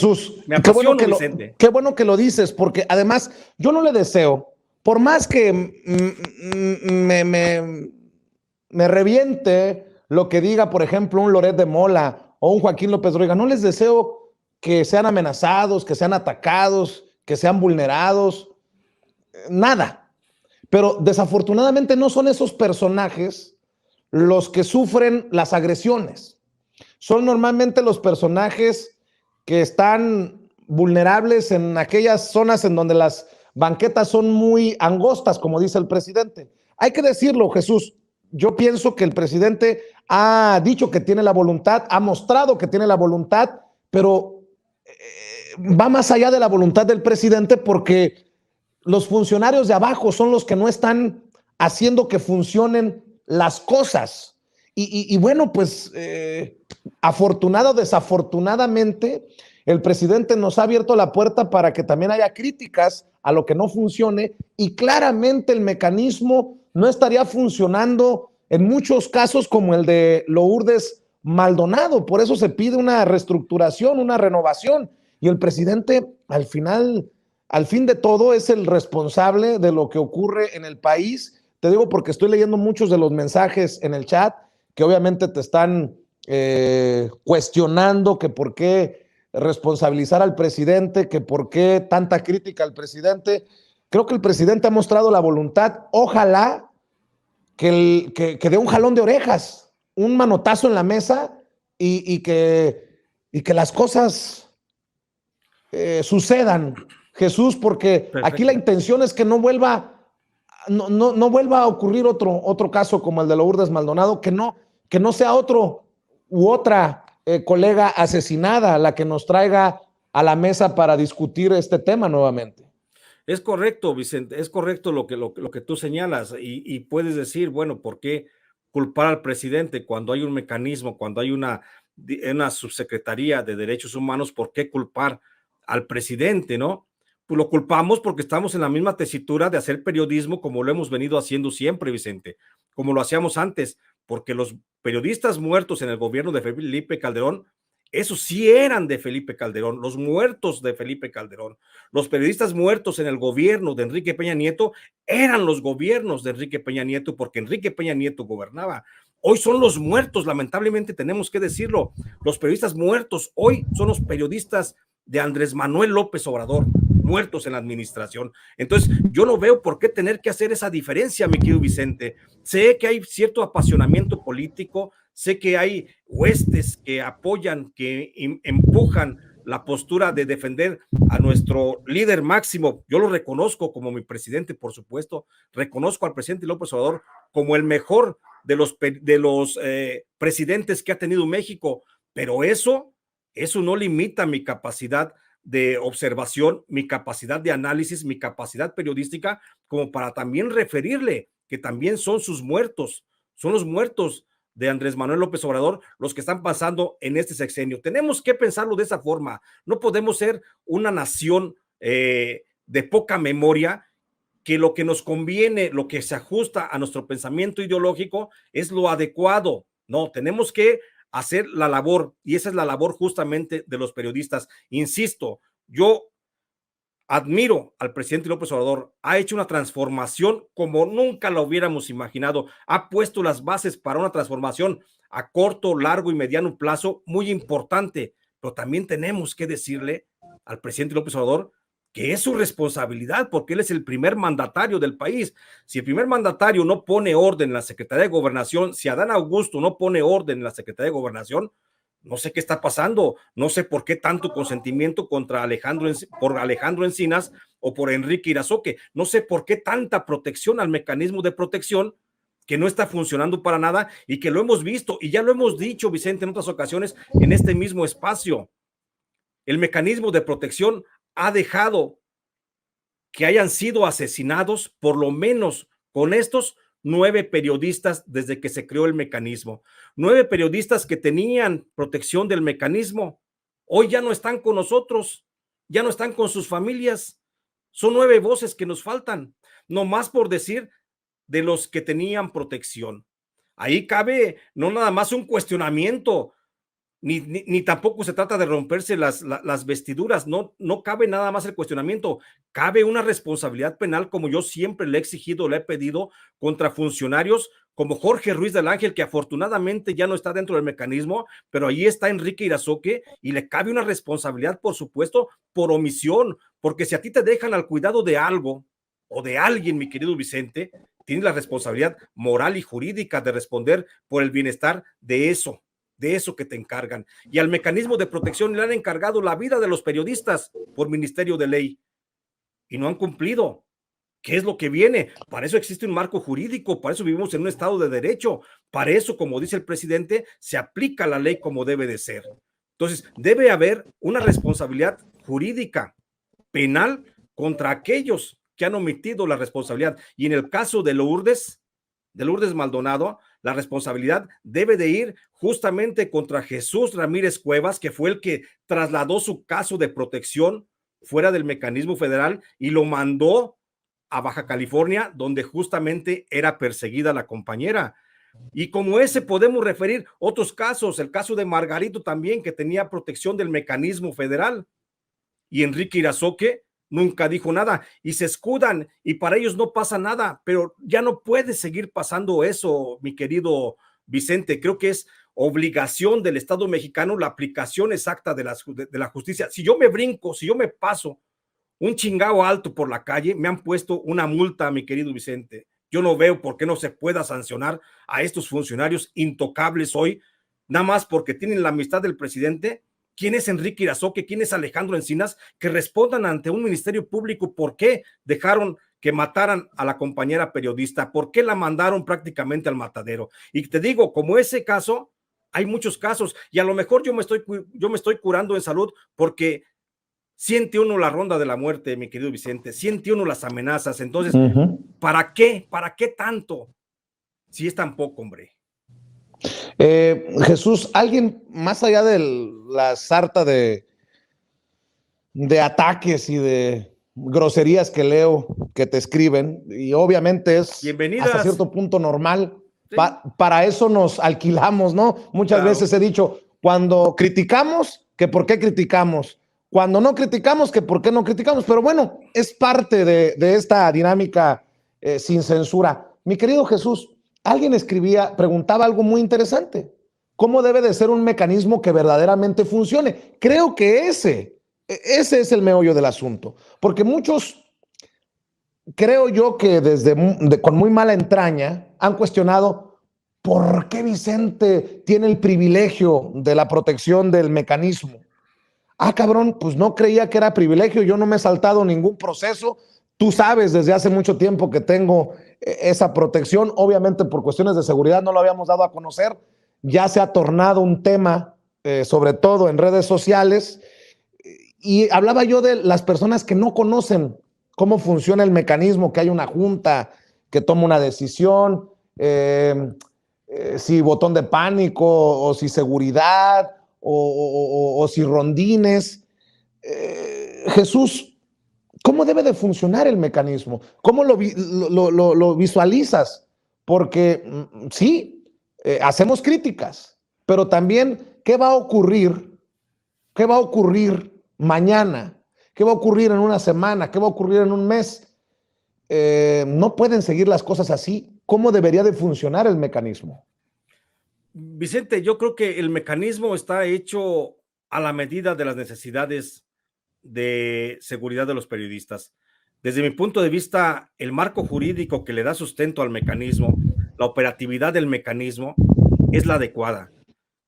Jesús, Me apasiono, Vicente. qué bueno que lo dices, porque además yo no le deseo, por más que me reviente lo que diga, por ejemplo, un Loret de Mola o un Joaquín López Dóriga, no les deseo que sean amenazados, que sean atacados, que sean vulnerados, nada. Pero desafortunadamente no son esos personajes los que sufren las agresiones. Son normalmente los personajes que están vulnerables en aquellas zonas en donde las banquetas son muy angostas, como dice el presidente. Hay que decirlo, Jesús. Yo pienso que el presidente ha dicho que tiene la voluntad, ha mostrado que tiene la voluntad, pero va más allá de la voluntad del presidente porque los funcionarios de abajo son los que no están haciendo que funcionen las cosas. Y bueno, pues afortunado o desafortunadamente, el presidente nos ha abierto la puerta para que también haya críticas a lo que no funcione y claramente el mecanismo no estaría funcionando en muchos casos como el de Lourdes Maldonado. Por eso se pide una reestructuración, una renovación y el presidente al fin de todo es el responsable de lo que ocurre en el país. Te digo porque estoy leyendo muchos de los mensajes en el chat que obviamente te están cuestionando que por qué responsabilizar al presidente, que por qué tanta crítica al presidente. Creo que el presidente ha mostrado la voluntad. Ojalá que dé un jalón de orejas, un manotazo en la mesa y que las cosas sucedan, Jesús, porque Perfecto. aquí la intención es que no vuelva a ocurrir otro caso como el de Lourdes Maldonado, que no sea otro u otra colega asesinada la que nos traiga a la mesa para discutir este tema nuevamente. Es correcto, Vicente, es correcto lo que tú señalas y puedes decir, bueno, ¿por qué culpar al presidente cuando hay un mecanismo, cuando hay una subsecretaría de derechos humanos? ¿Por qué culpar al presidente, no? Pues lo culpamos porque estamos en la misma tesitura de hacer periodismo como lo hemos venido haciendo siempre, Vicente, como lo hacíamos antes, porque los periodistas muertos en el gobierno de Felipe Calderón, esos sí eran de Felipe Calderón, los muertos de Felipe Calderón. Los periodistas muertos en el gobierno de Enrique Peña Nieto eran los gobiernos de Enrique Peña Nieto porque Enrique Peña Nieto gobernaba. Hoy son los muertos, lamentablemente tenemos que decirlo. Los periodistas muertos hoy son los periodistas de Andrés Manuel López Obrador, muertos en la administración. Entonces, yo no veo por qué tener que hacer esa diferencia, mi querido Vicente. Sé que hay cierto apasionamiento político, sé que hay huestes que apoyan, que empujan la postura de defender a nuestro líder máximo. Yo lo reconozco como mi presidente, por supuesto. Reconozco al presidente López Obrador como el mejor de los presidentes que ha tenido México, pero eso no limita mi capacidad de observación, mi capacidad de análisis, mi capacidad periodística, como para también referirle que también son sus muertos, son los muertos de Andrés Manuel López Obrador los que están pasando en este sexenio. Tenemos que pensarlo de esa forma. No podemos ser una nación de poca memoria, que lo que nos conviene, lo que se ajusta a nuestro pensamiento ideológico es lo adecuado. No, tenemos que hacer la labor, y esa es la labor justamente de los periodistas. Insisto, yo admiro al presidente López Obrador, ha hecho una transformación como nunca lo hubiéramos imaginado, ha puesto las bases para una transformación a corto, largo y mediano plazo muy importante, pero también tenemos que decirle al presidente López Obrador que es su responsabilidad porque él es el primer mandatario del país. Si el primer mandatario no pone orden en la Secretaría de Gobernación, si Adán Augusto no pone orden en la Secretaría de Gobernación, no sé qué está pasando, no sé por qué tanto consentimiento contra por Alejandro Encinas o por Enrique Irazoque, no sé por qué tanta protección al mecanismo de protección que no está funcionando para nada y que lo hemos visto y ya lo hemos dicho, Vicente, en otras ocasiones en este mismo espacio. El mecanismo de protección ha dejado que hayan sido asesinados por lo menos con estos 9 periodistas desde que se creó el mecanismo. 9 periodistas que tenían protección del mecanismo, hoy ya no están con nosotros, ya no están con sus familias. Son 9 voces que nos faltan, no más por decir de los que tenían protección. Ahí cabe no nada más un cuestionamiento ni tampoco se trata de romperse las vestiduras, no cabe nada más el cuestionamiento, cabe una responsabilidad penal, como yo siempre le he exigido, le he pedido, contra funcionarios como Jorge Ruiz del Ángel, que afortunadamente ya no está dentro del mecanismo, pero ahí está Enrique Irazoque, y le cabe una responsabilidad, por supuesto, por omisión, porque si a ti te dejan al cuidado de algo o de alguien, mi querido Vicente, tienes la responsabilidad moral y jurídica de responder por el bienestar de eso que te encargan. Y al mecanismo de protección le han encargado la vida de los periodistas por ministerio de ley y no han cumplido. ¿Qué es lo que viene? Para eso existe un marco jurídico, para eso vivimos en un estado de derecho, para eso, como dice el presidente, se aplica la ley como debe de ser. Entonces, debe haber una responsabilidad jurídica, penal, contra aquellos que han omitido la responsabilidad. Y en el caso de Lourdes Maldonado, la responsabilidad debe de ir justamente contra Jesús Ramírez Cuevas, que fue el que trasladó su caso de protección fuera del mecanismo federal y lo mandó a Baja California, donde justamente era perseguida la compañera. Y como ese podemos referir otros casos, el caso de Margarito también, que tenía protección del mecanismo federal, y Enrique Irazoque nunca dijo nada, y se escudan, y para ellos no pasa nada, pero ya no puede seguir pasando eso, mi querido Vicente. Creo que es obligación del Estado mexicano la aplicación exacta de la justicia. Si yo me brinco, si yo me paso un chingado alto por la calle, me han puesto una multa, mi querido Vicente. Yo no veo por qué no se pueda sancionar a estos funcionarios intocables hoy, nada más porque tienen la amistad del presidente. ¿Quién es Enrique Irazoque? ¿Quién es Alejandro Encinas? Que respondan ante un ministerio público por qué dejaron que mataran a la compañera periodista, por qué la mandaron prácticamente al matadero. Y te digo, como ese caso, hay muchos casos, y a lo mejor yo me estoy curando en salud porque siente uno la ronda de la muerte, mi querido Vicente, siente uno las amenazas. Entonces, ¿para qué? ¿Para qué tanto? Si es tan poco, hombre. Jesús, alguien más allá de la sarta de ataques y de groserías que leo, que te escriben, y obviamente es hasta cierto punto normal. Sí. Para eso nos alquilamos, ¿no? Muchas veces he dicho, cuando criticamos, que por qué criticamos. Cuando no criticamos, que por qué no criticamos. Pero bueno, es parte de esta dinámica sin censura. Mi querido Jesús, alguien preguntaba algo muy interesante. ¿Cómo debe de ser un mecanismo que verdaderamente funcione? Creo que ese es el meollo del asunto. Porque muchos, creo yo que con muy mala entraña, han cuestionado por qué Vicente tiene el privilegio de la protección del mecanismo. Ah, cabrón, pues no creía que era privilegio, yo no me he saltado ningún proceso. Tú sabes desde hace mucho tiempo que tengo esa protección, obviamente por cuestiones de seguridad no lo habíamos dado a conocer, ya se ha tornado un tema, sobre todo en redes sociales, y hablaba yo de las personas que no conocen cómo funciona el mecanismo, que hay una junta que toma una decisión, si botón de pánico o si seguridad, o si rondines. Jesús, ¿cómo debe de funcionar el mecanismo? ¿Cómo lo visualizas? Porque sí, hacemos críticas, pero también, ¿qué va a ocurrir? ¿Qué va a ocurrir mañana? ¿Qué va a ocurrir en una semana? ¿Qué va a ocurrir en un mes? No pueden seguir las cosas así. ¿Cómo debería de funcionar el mecanismo? Vicente, yo creo que el mecanismo está hecho a la medida de las necesidades de seguridad de los periodistas. Desde mi punto de vista, el marco jurídico que le da sustento al mecanismo, la operatividad del mecanismo, es la adecuada.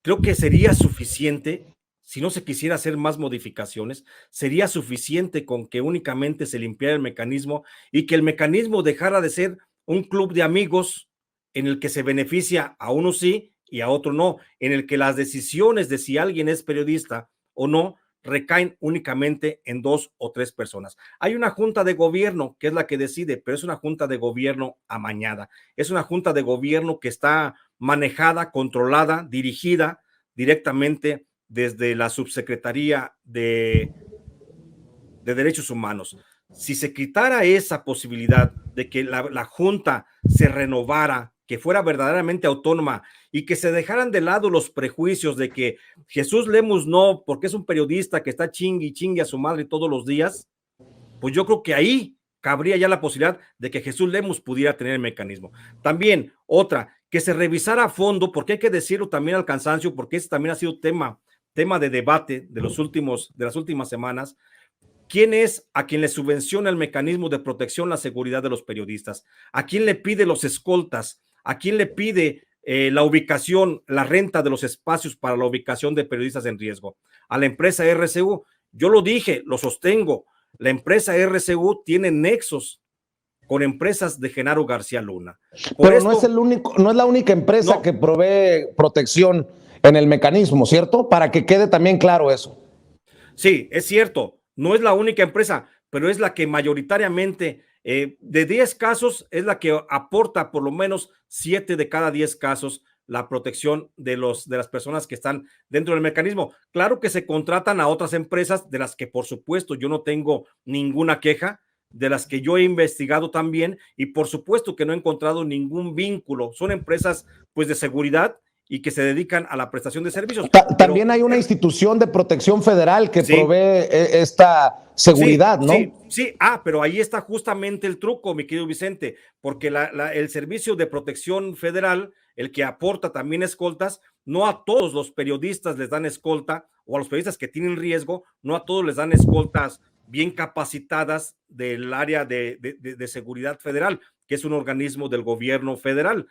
Creo que sería suficiente, si no se quisiera hacer más modificaciones, sería suficiente con que únicamente se limpiara el mecanismo y que el mecanismo dejara de ser un club de amigos en el que se beneficia a uno sí y a otro no, en el que las decisiones de si alguien es periodista o no recaen únicamente en 2 o 3 personas. Hay una junta de gobierno que es la que decide, pero es una junta de gobierno amañada. Es una junta de gobierno que está manejada, controlada, dirigida directamente desde la Subsecretaría de Derechos Humanos. Si se quitara esa posibilidad de que la Junta se renovara que fuera verdaderamente autónoma y que se dejaran de lado los prejuicios de que Jesús Lemus no, porque es un periodista que está chingue y chingue a su madre todos los días, pues yo creo que ahí cabría ya la posibilidad de que Jesús Lemus pudiera tener el mecanismo. También otra, que se revisara a fondo, porque hay que decirlo también al cansancio, porque ese también ha sido tema de debate de las últimas semanas. ¿Quién es a quien le subvenciona el mecanismo de protección la seguridad de los periodistas? ¿A quién le pide los escoltas? ¿A quién le pide la ubicación, la renta de los espacios para la ubicación de periodistas en riesgo? A la empresa RCU. Yo lo dije, lo sostengo. La empresa RCU tiene nexos con empresas de Genaro García Luna. Pero no es la única empresa que provee protección en el mecanismo, ¿cierto? Para que quede también claro eso. Sí, es cierto, no es la única empresa, pero es la que mayoritariamente, de 10 casos, es la que aporta por lo menos 7 de cada 10 casos la protección de las personas que están dentro del mecanismo. Claro que se contratan a otras empresas, de las que por supuesto yo no tengo ninguna queja, de las que yo he investigado también, y por supuesto que no he encontrado ningún vínculo. Son empresas pues de seguridad y que se dedican a la prestación de servicios. También hay una institución de protección federal que provee esta seguridad, ¿no? Sí, pero ahí está justamente el truco, mi querido Vicente, porque el Servicio de Protección Federal, el que aporta también escoltas, no a todos los periodistas les dan escolta, o a los periodistas que tienen riesgo, no a todos les dan escoltas bien capacitadas del área de seguridad federal, que es un organismo del gobierno federal.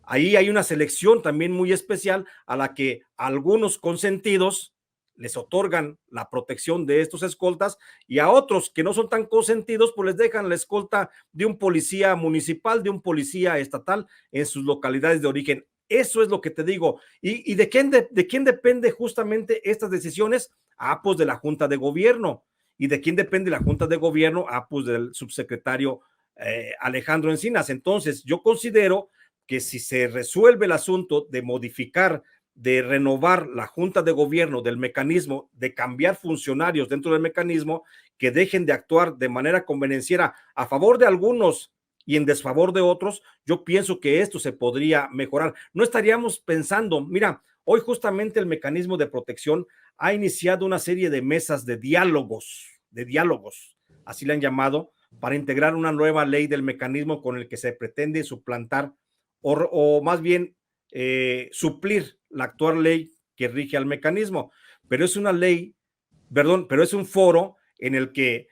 Ahí hay una selección también muy especial a la que algunos consentidos les otorgan la protección de estos escoltas, y a otros que no son tan consentidos, pues les dejan la escolta de un policía municipal, de un policía estatal en sus localidades de origen. Eso es lo que te digo. ¿Y de quién depende justamente estas decisiones? Pues de la Junta de Gobierno. ¿Y de quién depende la Junta de Gobierno? Pues del subsecretario Alejandro Encinas. Entonces, yo considero que si se resuelve el asunto de modificar, de renovar la Junta de Gobierno del mecanismo, de cambiar funcionarios dentro del mecanismo, que dejen de actuar de manera convenenciera a favor de algunos y en desfavor de otros, yo pienso que esto se podría mejorar. No estaríamos pensando, mira, hoy justamente el mecanismo de protección ha iniciado una serie de mesas de diálogos, así le han llamado, para integrar una nueva ley del mecanismo con el que se pretende suplantar o más bien suplir la actual ley que rige al mecanismo. Pero es una ley, pero es un foro en el que,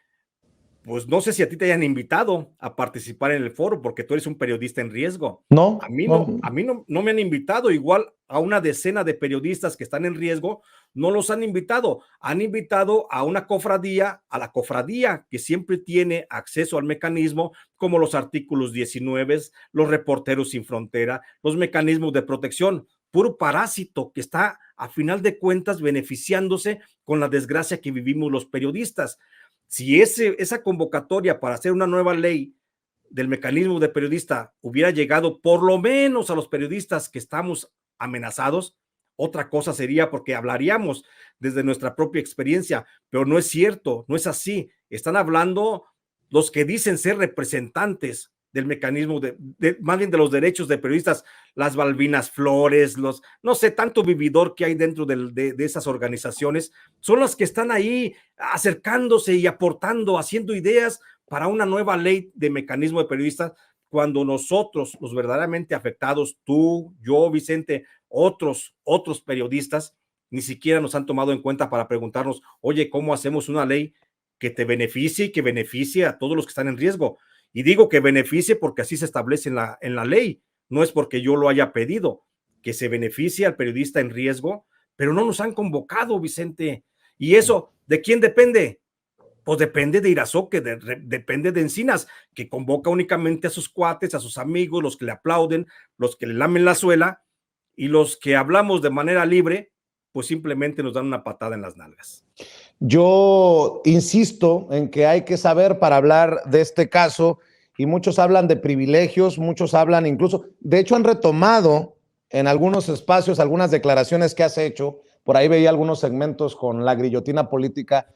pues no sé si a ti te hayan invitado a participar en el foro, porque tú eres un periodista en riesgo. No, a mí no me han invitado. Igual a una decena de periodistas que están en riesgo, no los han invitado. Han invitado a una cofradía, a la cofradía que siempre tiene acceso al mecanismo, como los artículos 19, los Reporteros Sin Frontera, los mecanismos de protección. Puro parásito que está, a final de cuentas, beneficiándose con la desgracia que vivimos los periodistas. Si esa convocatoria para hacer una nueva ley del mecanismo de periodista hubiera llegado por lo menos a los periodistas que estamos amenazados, otra cosa sería, porque hablaríamos desde nuestra propia experiencia, pero no es cierto, no es así. Están hablando los que dicen ser representantes del mecanismo, más bien de los derechos de periodistas, las Balbinas Flores, no sé, tanto vividor que hay dentro de esas organizaciones, son las que están ahí acercándose y aportando, haciendo ideas para una nueva ley de mecanismo de periodistas, cuando nosotros, los verdaderamente afectados, tú, yo, Vicente, otros periodistas, ni siquiera nos han tomado en cuenta para preguntarnos, oye, ¿cómo hacemos una ley que te beneficie y que beneficie a todos los que están en riesgo? Y digo que beneficie porque así se establece en la ley, no es porque yo lo haya pedido, que se beneficie al periodista en riesgo, pero no nos han convocado, Vicente. ¿Y eso de quién depende? Pues depende de Irazoque, depende de Encinas, que convoca únicamente a sus cuates, a sus amigos, los que le aplauden, los que le lamen la suela, y los que hablamos de manera libre, pues simplemente nos dan una patada en las nalgas. Yo insisto en que hay que saber para hablar de este caso, y muchos hablan de privilegios, muchos hablan incluso, de hecho han retomado en algunos espacios algunas declaraciones que has hecho, por ahí veía algunos segmentos con la grillotina política,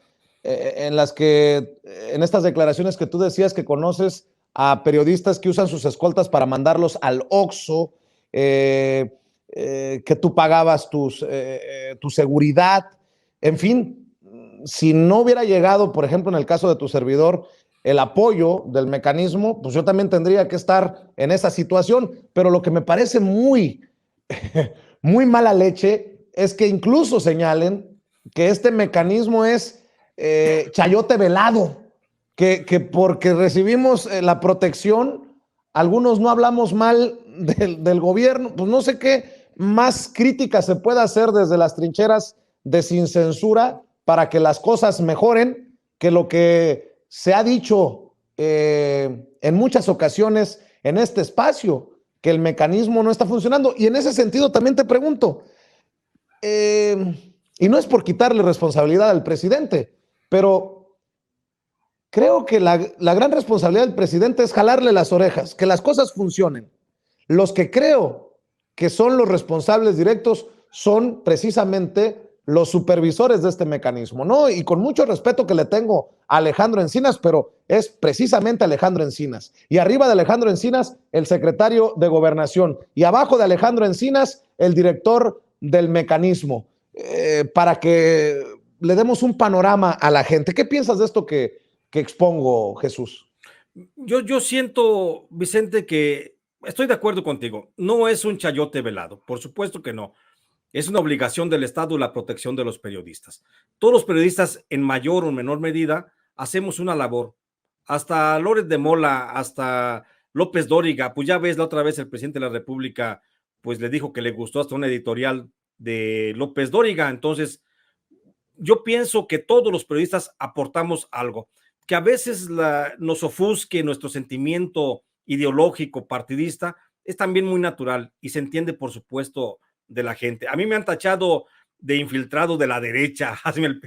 en las que, en estas declaraciones que tú decías que conoces a periodistas que usan sus escoltas para mandarlos al Oxxo, que tú pagabas tu seguridad, en fin, si no hubiera llegado, por ejemplo, en el caso de tu servidor, el apoyo del mecanismo, pues yo también tendría que estar en esa situación, pero lo que me parece muy, muy mala leche es que incluso señalen que este mecanismo es chayote velado, que porque recibimos la protección, algunos no hablamos mal del gobierno, pues no sé qué más crítica se puede hacer desde las trincheras de sin censura para que las cosas mejoren, que lo que se ha dicho en muchas ocasiones en este espacio, que el mecanismo no está funcionando. Y en ese sentido también te pregunto, y no es por quitarle responsabilidad al presidente, pero creo que la gran responsabilidad del presidente es jalarle las orejas, que las cosas funcionen. Los que creo que son los responsables directos son precisamente los supervisores de este mecanismo, ¿no? Y con mucho respeto que le tengo a Alejandro Encinas, pero es precisamente Alejandro Encinas. Y arriba de Alejandro Encinas, el secretario de Gobernación. Y abajo de Alejandro Encinas, el director del mecanismo. Para que le demos un panorama a la gente. ¿Qué piensas de esto que expongo, Jesús? Yo siento, Vicente, que estoy de acuerdo contigo. No es un chayote velado, por supuesto que no. Es una obligación del Estado la protección de los periodistas. Todos los periodistas, en mayor o menor medida, hacemos una labor. Hasta Loret de Mola, hasta López Dóriga, pues ya ves, la otra vez el presidente de la República, pues le dijo que le gustó hasta una editorial de López Dóriga. Entonces, yo pienso que todos los periodistas aportamos algo, que a veces nos ofusque nuestro sentimiento ideológico, partidista, es también muy natural y se entiende, por supuesto, de la gente. A mí me han tachado de infiltrado de la derecha, hazme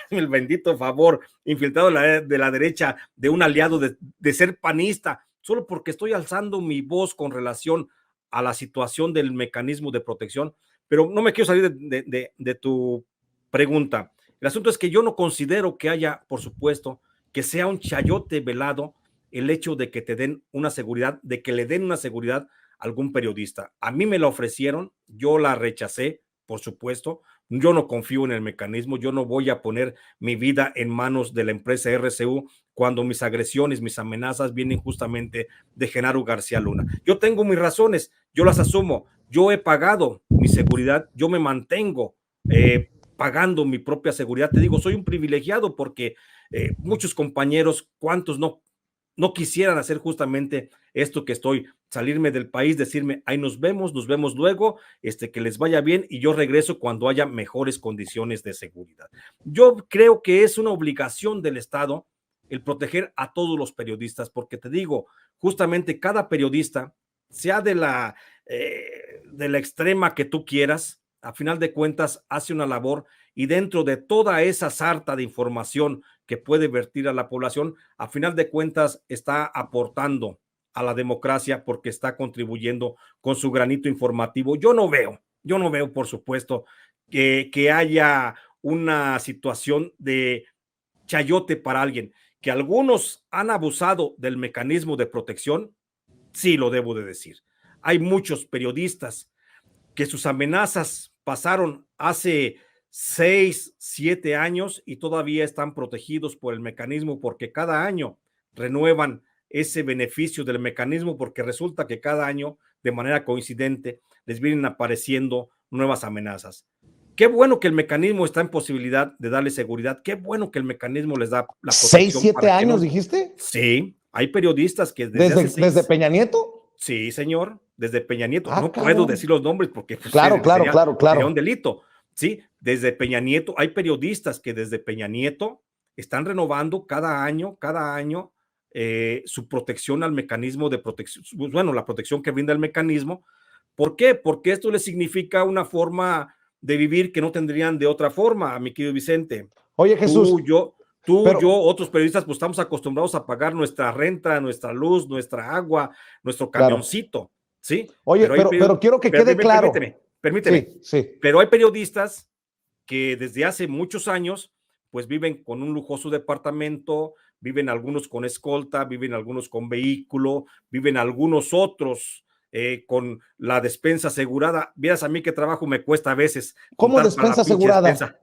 el bendito favor, infiltrado de la derecha, de un aliado, de ser panista, solo porque estoy alzando mi voz con relación a la situación del mecanismo de protección, pero no me quiero salir de tu pregunta. El asunto es que yo no considero que haya, por supuesto, que sea un chayote velado el hecho de que te den una seguridad, de que le den una seguridad a algún periodista. A mí me la ofrecieron, yo la rechacé, por supuesto. Yo no confío en el mecanismo, yo no voy a poner mi vida en manos de la empresa RCU cuando mis agresiones, mis amenazas vienen justamente de Genaro García Luna. Yo tengo mis razones, yo las asumo, yo he pagado mi seguridad, yo me mantengo pagando mi propia seguridad. Te digo, soy un privilegiado porque muchos compañeros, ¿cuántos no quisieran hacer justamente esto que estoy, salirme del país, decirme, ahí nos vemos luego, que les vaya bien y yo regreso cuando haya mejores condiciones de seguridad? Yo creo que es una obligación del Estado el proteger a todos los periodistas, porque te digo, justamente cada periodista, sea de la extrema que tú quieras, a final de cuentas hace una labor y dentro de toda esa sarta de información que puede vertir a la población, a final de cuentas está aportando a la democracia porque está contribuyendo con su granito informativo. Yo no veo, por supuesto, que haya una situación de chayote para alguien. Que algunos han abusado del mecanismo de protección, sí lo debo de decir. Hay muchos periodistas que sus amenazas pasaron hace 6, 7 años y todavía están protegidos por el mecanismo porque cada año renuevan ese beneficio del mecanismo porque resulta que cada año, de manera coincidente, les vienen apareciendo nuevas amenazas. Qué bueno que el mecanismo está en posibilidad de darle seguridad. Qué bueno que el mecanismo les da la protección. 6, 7 años, no... dijiste. Sí, hay periodistas que desde Peña Nieto. Sí, señor, desde Peña Nieto. No puedo decir los nombres porque pues, claro. Sería un delito. Sí, desde Peña Nieto, hay periodistas que desde Peña Nieto están renovando cada año su protección al mecanismo de protección, bueno, la protección que brinda el mecanismo. ¿Por qué? Porque esto les significa una forma de vivir que no tendrían de otra forma, mi querido Vicente. Oye, Jesús. Yo, otros periodistas, pues estamos acostumbrados a pagar nuestra renta, nuestra luz, nuestra agua, nuestro camioncito, claro. ¿Sí? Oye, pero quiero que quede claro. Permíteme. Sí. Pero hay periodistas que desde hace muchos años, pues viven con un lujoso departamento, viven algunos con escolta, viven algunos con vehículo, viven algunos otros con la despensa asegurada. Vieras a mí qué trabajo me cuesta a veces ¿Cómo juntar para la despensa pinche asegurada? despensa.